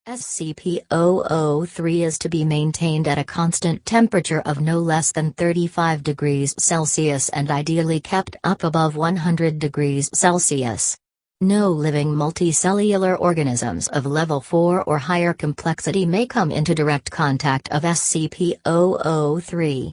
SCP-003 is to be maintained at a constant temperature of no less than 35 degrees Celsius and ideally kept up above 100 degrees Celsius. No living multicellular organisms of level 4 or higher complexity may come into direct contact of SCP-003.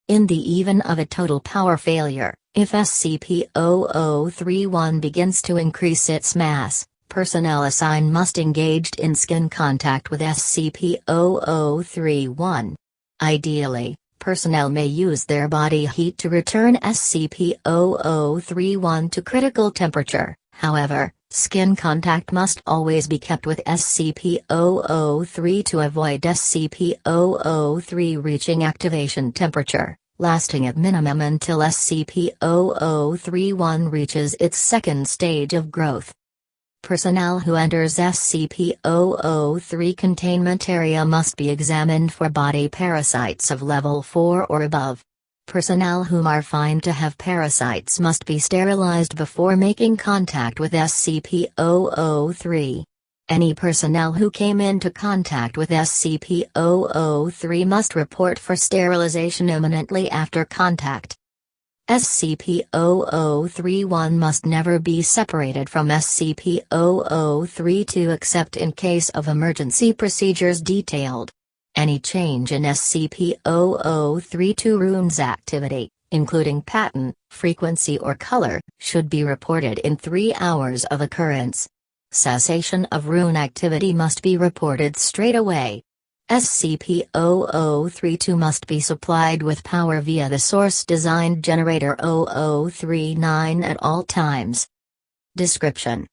In the event of a total power failure, if SCP-003-1 begins to increase its mass, personnel assigned must engaged in skin contact with SCP-003-1. Ideally, personnel may use their body heat to return SCP-003-1 to critical temperature. However, skin contact must always be kept with SCP-003 to avoid SCP-003 reaching activation temperature, lasting at minimum until SCP-003-1 reaches its second stage of growth. Personnel who enters SCP-003 containment area must be examined for body parasites of level 4 or above. Personnel whom are found to have parasites must be sterilized before making contact with SCP-003. Any personnel who came into contact with SCP-003 must report for sterilization imminently after contact. SCP-003-1 must never be separated from SCP-003-2 except in case of emergency procedures detailed. Any change in SCP-003-2 rune's activity, including pattern, frequency or color, should be reported in 3 hours of occurrence. Cessation of rune activity must be reported straight away. SCP-003-2 must be supplied with power via the source-designed generator 0039 at all times. Description: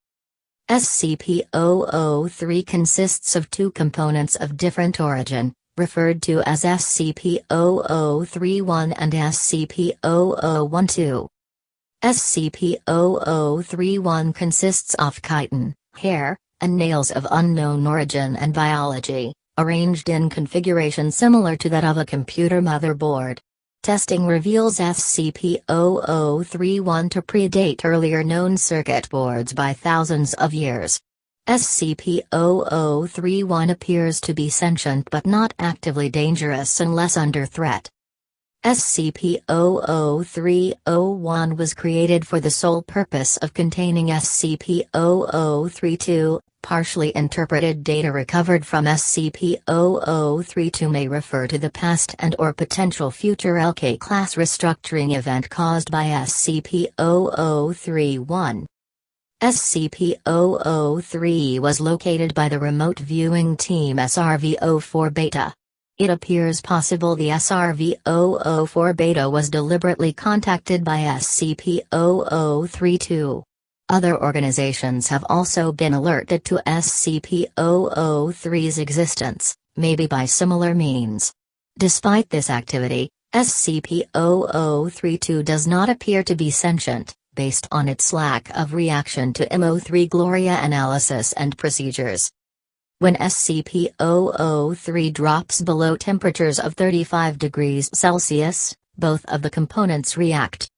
SCP-003 consists of 2 components of different origin, referred to as SCP-003-1 and SCP-0012. SCP-003-1 consists of chitin, hair, and nails of unknown origin and biology, arranged in configuration similar to that of a computer motherboard. Testing reveals SCP-003-1 to predate earlier known circuit boards by thousands of years. SCP-003-1 appears to be sentient but not actively dangerous unless under threat. SCP-003-01 was created for the sole purpose of containing SCP-003-2. Partially interpreted data recovered from SCP-003-2 may refer to the past and/or potential future LK-class restructuring event caused by SCP-003-1. SCP-003 was located by the Remote Viewing Team SRV-04 Beta. It appears possible the SRV-004 Beta was deliberately contacted by SCP-003-2. Other organizations have also been alerted to SCP-003's existence, maybe by similar means. Despite this activity, SCP-003-2 does not appear to be sentient, based on its lack of reaction to MO3 Gloria analysis and procedures. When SCP-003 drops below temperatures of 35 degrees Celsius, both of the components react.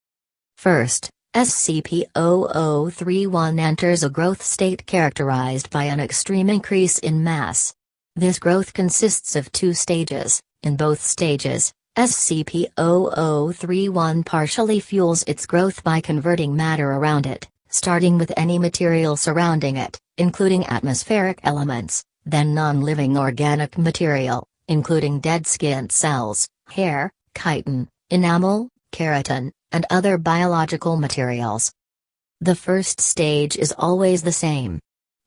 First, SCP-003-1 enters a growth state characterized by an extreme increase in mass. This growth consists of 2 stages. In both stages, SCP-003-1 partially fuels its growth by converting matter around it, starting with any material surrounding it, including atmospheric elements, then non-living organic material, including dead skin cells, hair, chitin, enamel, keratin, and other biological materials. The first stage is always the same.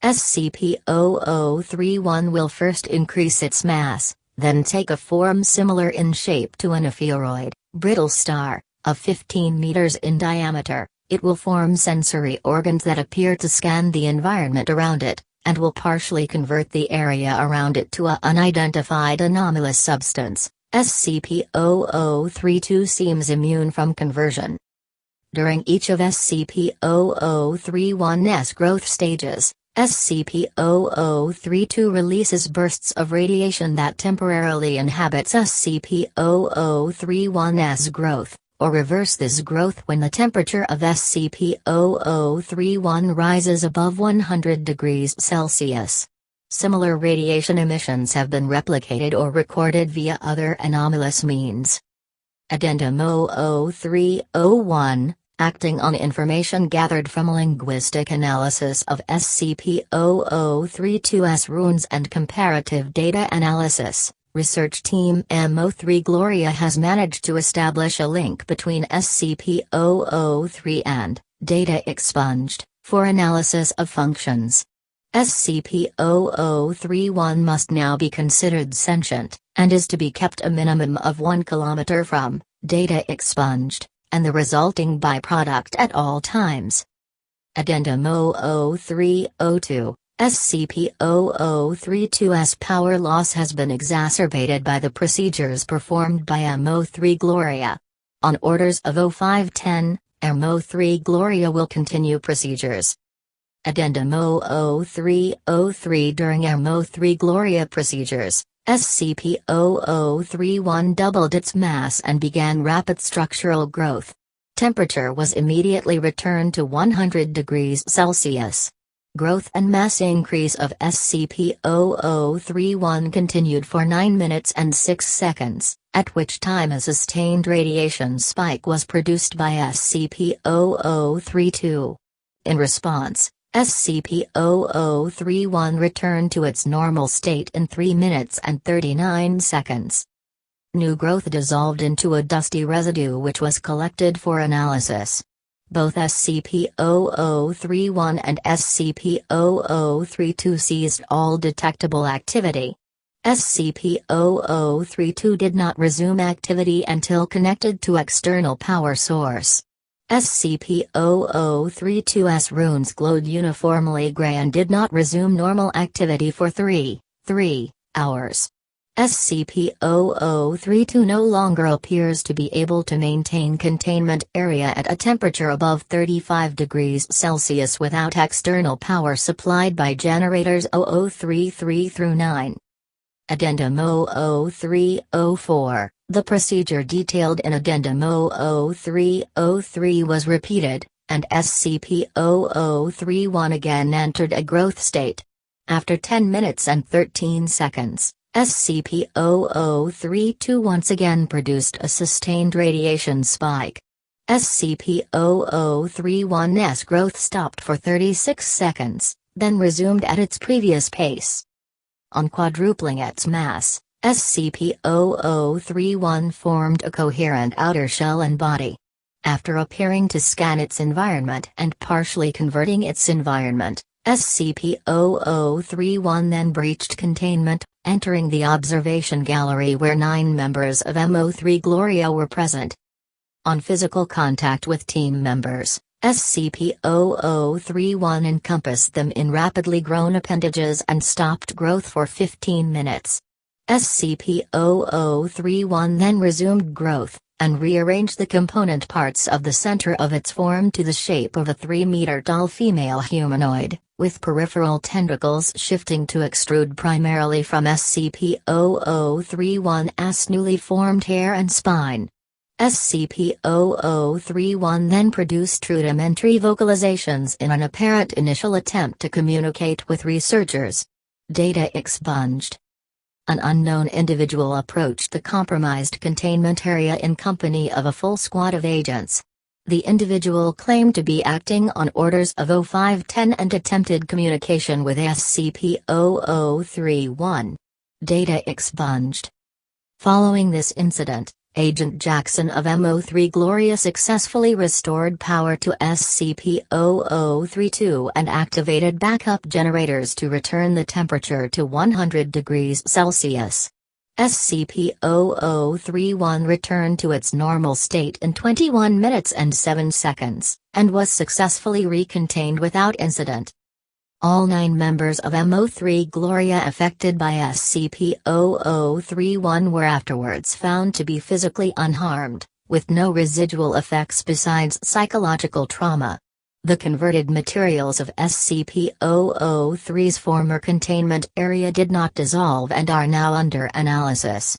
SCP-003-1 will first increase its mass, then take a form similar in shape to an ephemeroid, brittle star, of 15 meters in diameter. It will form sensory organs that appear to scan the environment around it, and will partially convert the area around it to an unidentified anomalous substance. SCP-003-2 seems immune from conversion. During each of SCP-003-1's growth stages, SCP-003-2 releases bursts of radiation that temporarily inhabits SCP-003-1's growth, or reverse this growth when the temperature of SCP-003-1 rises above 100 degrees Celsius. Similar radiation emissions have been replicated or recorded via other anomalous means. Addendum 00301, acting on information gathered from linguistic analysis of SCP-003-2's runes and comparative data analysis, Research Team M03 Gloria has managed to establish a link between SCP-003 and data expunged for analysis of functions. SCP-0031 must now be considered sentient, and is to be kept a minimum of 1 kilometer from data expunged, and the resulting byproduct at all times. Addendum 00302, SCP-0032's power loss has been exacerbated by the procedures performed by M03 Gloria. On orders of 0510, M03 Gloria will continue procedures. Addendum 00303 during M03 Gloria procedures, SCP-0031 doubled its mass and began rapid structural growth. Temperature was immediately returned to 100 degrees Celsius. Growth and mass increase of SCP-0031 continued for 9 minutes and 6 seconds, at which time a sustained radiation spike was produced by SCP-0032. In response, SCP-0031 returned to its normal state in 3 minutes and 39 seconds. New growth dissolved into a dusty residue which was collected for analysis. Both SCP-0031 and SCP-0032 ceased all detectable activity. SCP-0032 did not resume activity until connected to external power source. SCP-0032's runes glowed uniformly gray and did not resume normal activity for 3 hours. SCP-0032 no longer appears to be able to maintain containment area at a temperature above 35 degrees Celsius without external power supplied by generators 0033-9. Addendum 00304. The procedure detailed in Addendum 00303 was repeated, and SCP-0031 again entered a growth state. After 10 minutes and 13 seconds, SCP-0032 once again produced a sustained radiation spike. SCP-0031's growth stopped for 36 seconds, then resumed at its previous pace. On quadrupling its mass, SCP-0031 formed a coherent outer shell and body. After appearing to scan its environment and partially converting its environment, SCP-0031 then breached containment, entering the observation gallery where 9 members of M03 Gloria were present. On physical contact with team members, SCP-0031 encompassed them in rapidly grown appendages and stopped growth for 15 minutes. SCP-0031 then resumed growth, and rearranged the component parts of the center of its form to the shape of a 3-meter-tall female humanoid, with peripheral tentacles shifting to extrude primarily from SCP-0031's newly formed hair and spine. SCP-0031 then produced rudimentary vocalizations in an apparent initial attempt to communicate with researchers. Data expunged. An unknown individual approached the compromised containment area in company of a full squad of agents. The individual claimed to be acting on orders of 0510 and attempted communication with SCP-0031. Data expunged. Following this incident, Agent Jackson of M03 Gloria successfully restored power to SCP-0032 and activated backup generators to return the temperature to 100 degrees Celsius. SCP-0031 returned to its normal state in 21 minutes and 7 seconds, and was successfully recontained without incident. All 9 members of M03 Gloria affected by SCP-0031 were afterwards found to be physically unharmed, with no residual effects besides psychological trauma. The converted materials of SCP-003's former containment area did not dissolve and are now under analysis.